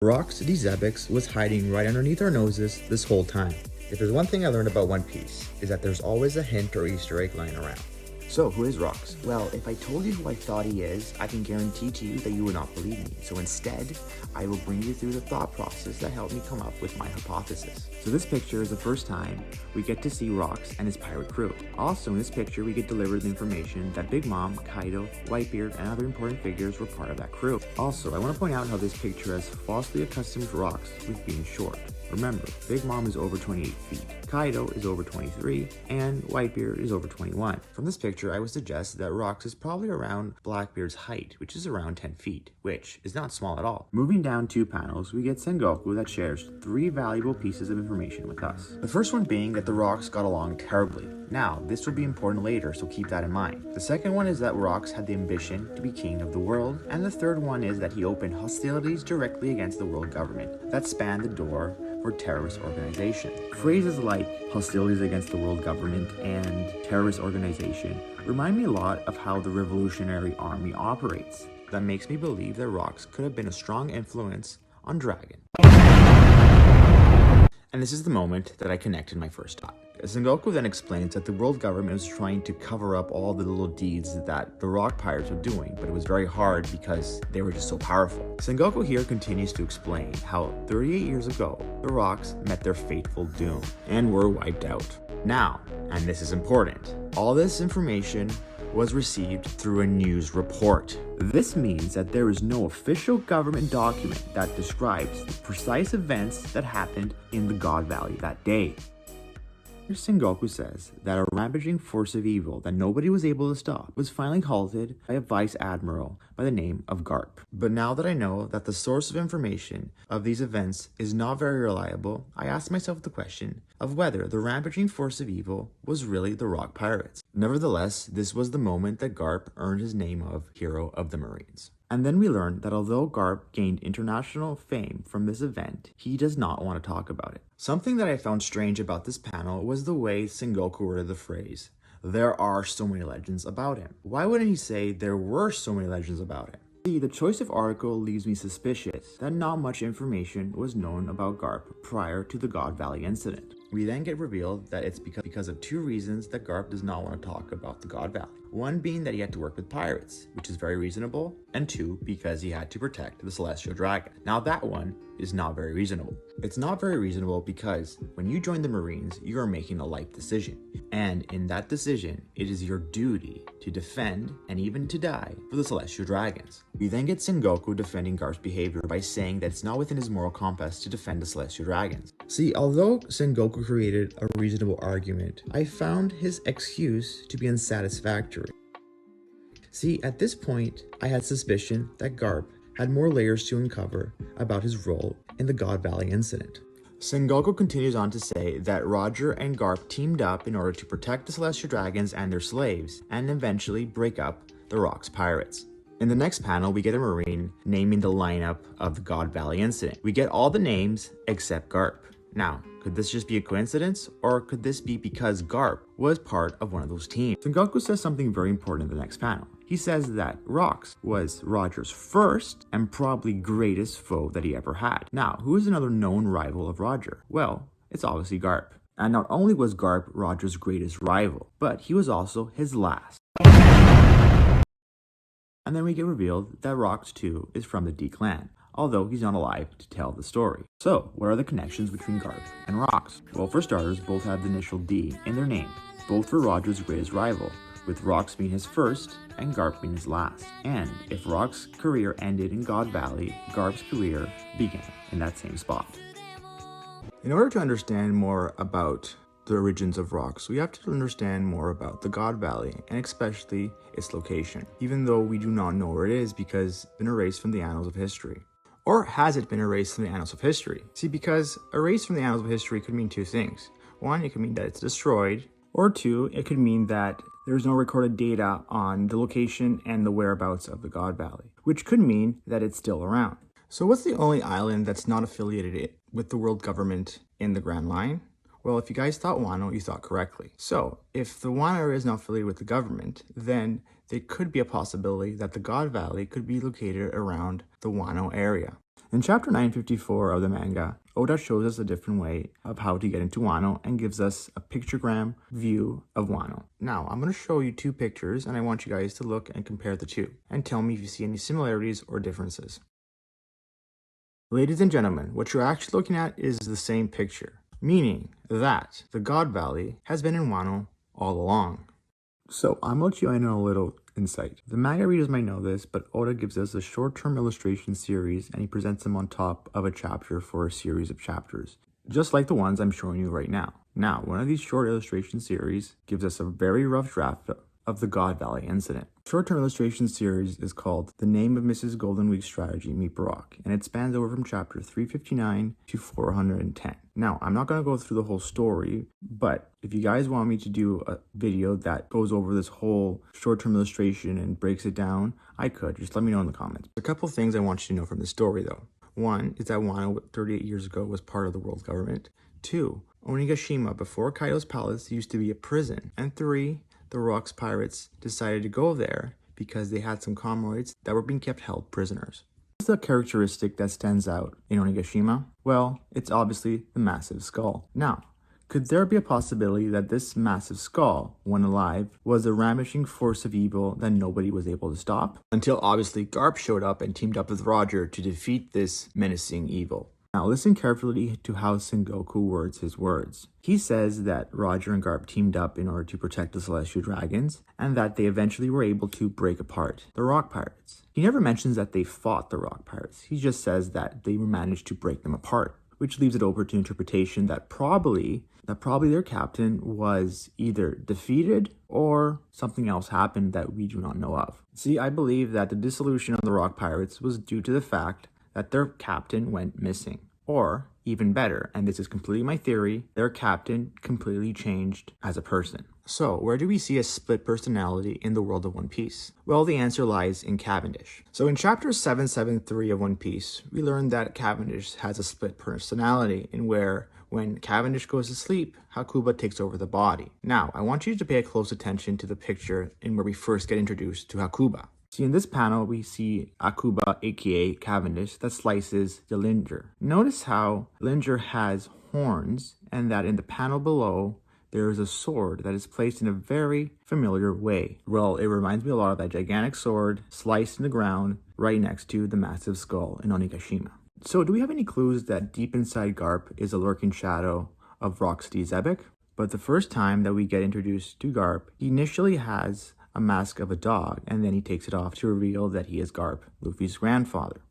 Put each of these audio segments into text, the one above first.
Rocks D Xebec was hiding right underneath our noses this whole time. If there's one thing I learned about One Piece, is that there's always a hint or Easter egg lying around. So, who is Rocks? Well, if I told you who I thought he is, I can guarantee to you that you would not believe me. So instead, I will bring you through the thought process that helped me come up with my hypothesis. So this picture is the first time we get to see Rocks and his pirate crew. Also in this picture, we get delivered the information that Big Mom, Kaido, Whitebeard, and other important figures were part of that crew. Also, I want to point out how this picture has falsely accustomed Rocks with being short. Remember, Big Mom is over 28 feet, Kaido is over 23, and Whitebeard is over 21. From this picture, I would suggest that Rocks is probably around Blackbeard's height, which is around 10 feet, which is not small at all. Moving down 2 panels, we get Sengoku that shares 3 valuable pieces of information with us. The first one being that the Rocks got along terribly. Now, this will be important later, so keep that in mind. The second one is that Rocks had the ambition to be king of the world, and the third one is that he opened hostilities directly against the world government that spanned the door for terrorist organization. Phrases like hostilities against the world government and terrorist organization remind me a lot of how the Revolutionary Army operates. That makes me believe that Rocks could have been a strong influence on Dragon. And this is the moment that I connected my first dot. Sengoku then explains that the world government was trying to cover up all the little deeds that the rock pirates were doing, but it was very hard because they were just so powerful. Sengoku here continues to explain how 38 years ago, the rocks met their fateful doom and were wiped out. Now, and this is important, all this information was received through a news report. This means that there is no official government document that describes the precise events that happened in the God Valley that day. Sengoku says that a rampaging force of evil that nobody was able to stop was finally halted by a vice admiral by the name of Garp. But now that I know that the source of information of these events is not very reliable, I ask myself the question of whether the rampaging force of evil was really the rock pirates. Nevertheless, this was the moment that Garp earned his name of Hero of the Marines. And then we learned that although Garp gained international fame from this event, he does not want to talk about it. Something that I found strange about this panel was the way Sengoku worded the phrase, "There are so many legends about him." Why wouldn't he say there were so many legends about him? See, the choice of article leaves me suspicious that not much information was known about Garp prior to the God Valley incident. We then get revealed that it's because of 2 reasons that Garp does not want to talk about the God Valley. One being that he had to work with pirates, which is very reasonable, and 2, because he had to protect the Celestial Dragon. Now that one is not very reasonable. It's not very reasonable because when you join the Marines, you are making a life decision. And in that decision, it is your duty to defend and even to die for the Celestial Dragons. We then get Sengoku defending Garp's behavior by saying that it's not within his moral compass to defend the Celestial Dragons. See, although Sengoku created a reasonable argument, I found his excuse to be unsatisfactory. See, at this point, I had suspicion that Garp had more layers to uncover about his role in the God Valley incident. Sengoku continues on to say that Roger and Garp teamed up in order to protect the Celestial Dragons and their slaves, and eventually break up the Rocks pirates. In the next panel, we get a Marine naming the lineup of the God Valley incident. We get all the names except Garp. Now, could this just be a coincidence, or could this be because Garp was part of one of those teams? Sengoku says something very important in the next panel. He says that Rocks was Roger's first and probably greatest foe that he ever had. Now, who is another known rival of Roger? Well, it's obviously Garp. And not only was Garp Roger's greatest rival, but he was also his last. And then we get revealed that Rocks too is from the D clan, although he's not alive to tell the story. So, what are the connections between Garp and Rocks? Well, for starters, both have the initial D in their name. Both were Roger's greatest rival, with Rocks being his first and Garp being his last. And if Rocks' career ended in God Valley, Garp's career began in that same spot. In order to understand more about the origins of Rocks, we have to understand more about the God Valley, and especially its location, even though we do not know where it is because it's been erased from the annals of history. Or has it been erased from the annals of history? See, because erased from the annals of history could mean 2 things. 1, it could mean that it's destroyed, or 2, it could mean that there's no recorded data on the location and the whereabouts of the God Valley, which could mean that it's still around. So what's the only island that's not affiliated with the world government in the Grand Line? Well, if you guys thought Wano, you thought correctly. So, if the Wano area is not affiliated with the government, then there could be a possibility that the God Valley could be located around the Wano area. In chapter 954 of the manga, Oda shows us a different way of how to get into Wano and gives us a pictogram view of Wano. Now, I'm going to show you two pictures and I want you guys to look and compare the two and tell me if you see any similarities or differences. Ladies and gentlemen, what you're actually looking at is the same picture, meaning that the God Valley has been in Wano all along. So I'm going to let you in on a little insight. The manga readers might know this, but Oda gives us a short-term illustration series and he presents them on top of a chapter for a series of chapters, just like the ones I'm showing you right now. Now, one of these short illustration series gives us a very rough draft of the God Valley incident. The short-term illustration series is called The Name of Mrs. Goldenweek's Strategy Meet Baroque, and it spans over from chapter 359 to 410. Now, I'm not going to go through the whole story, but if you guys want me to do a video that goes over this whole short-term illustration and breaks it down, I could. Just let me know in the comments. A couple things I want you to know from this story, though. One is that Wano 38 years ago was part of the world government. 2, Onigashima before Kaido's palace used to be a prison. And 3, the Rocks pirates decided to go there because they had some comrades that were being kept held prisoners. What's the characteristic that stands out in Onigashima? Well, it's obviously the massive skull. Now, could there be a possibility that this massive skull, when alive, was a ravaging force of evil that nobody was able to stop? Until obviously Garp showed up and teamed up with Roger to defeat this menacing evil. Now listen carefully to how Sengoku words his words. He says that Roger and Garp teamed up in order to protect the Celestial Dragons, and that they eventually were able to break apart the Rock Pirates. He never mentions that they fought the Rock Pirates. He just says that they managed to break them apart, which leaves it open to interpretation that probably their captain was either defeated or something else happened that we do not know of. See, I believe that the dissolution of the Rock Pirates was due to the fact that their captain went missing. Or, even better, and this is completely my theory, their captain completely changed as a person. So, where do we see a split personality in the world of One Piece? Well, the answer lies in Cavendish. So in chapter 773 of One Piece, we learned that Cavendish has a split personality in where when Cavendish goes to sleep, Hakuba takes over the body. Now, I want you to pay close attention to the picture in where we first get introduced to Hakuba. See, in this panel, we see Hakuba, aka Cavendish, that slices the Linger. Notice how Linger has horns, and that in the panel below, there is a sword that is placed in a very familiar way. Well, it reminds me a lot of that gigantic sword sliced in the ground right next to the massive skull in Onigashima. So, do we have any clues that deep inside Garp is a lurking shadow of Rocks D Xebec? But the first time that we get introduced to Garp, he initially has a mask of a dog, and then he takes it off to reveal that he is Garp, Luffy's grandfather.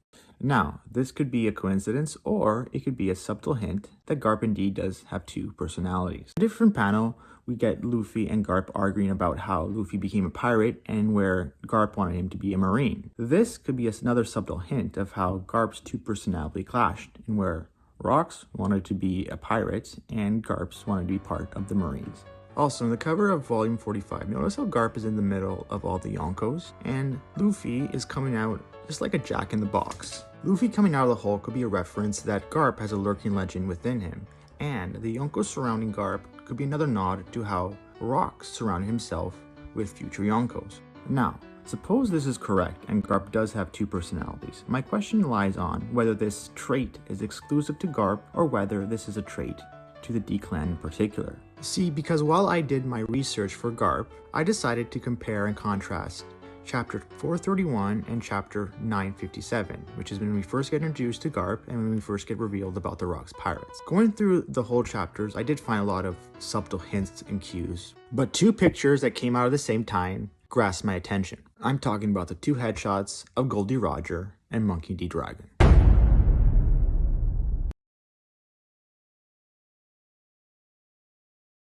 Now, this could be a coincidence, or it could be a subtle hint that Garp indeed does have two personalities. In a different panel, we get Luffy and Garp arguing about how Luffy became a pirate and where Garp wanted him to be a marine. This could be another subtle hint of how Garp's two personalities clashed, and where Rocks wanted to be a pirate and Garp's wanted to be part of the Marines. Also, in the cover of volume 45, notice how Garp is in the middle of all the Yonkos, and Luffy is coming out just like a jack-in-the-box. Luffy coming out of the hole could be a reference that Garp has a lurking legend within him, and the Yonkos surrounding Garp could be another nod to how Rocks surrounded himself with future Yonkos. Now, suppose this is correct and Garp does have two personalities. My question lies on whether this trait is exclusive to Garp or whether this is a trait to the D clan in particular. See, because while I did my research for Garp, I decided to compare and contrast chapter 431 and chapter 957, which is when we first get introduced to Garp and when we first get revealed about the Rocks pirates. Going through the whole chapters, I did find a lot of subtle hints and cues, but two pictures that came out at the same time grasped my attention. I'm talking about the two headshots of Goldie Roger and Monkey D. Dragon.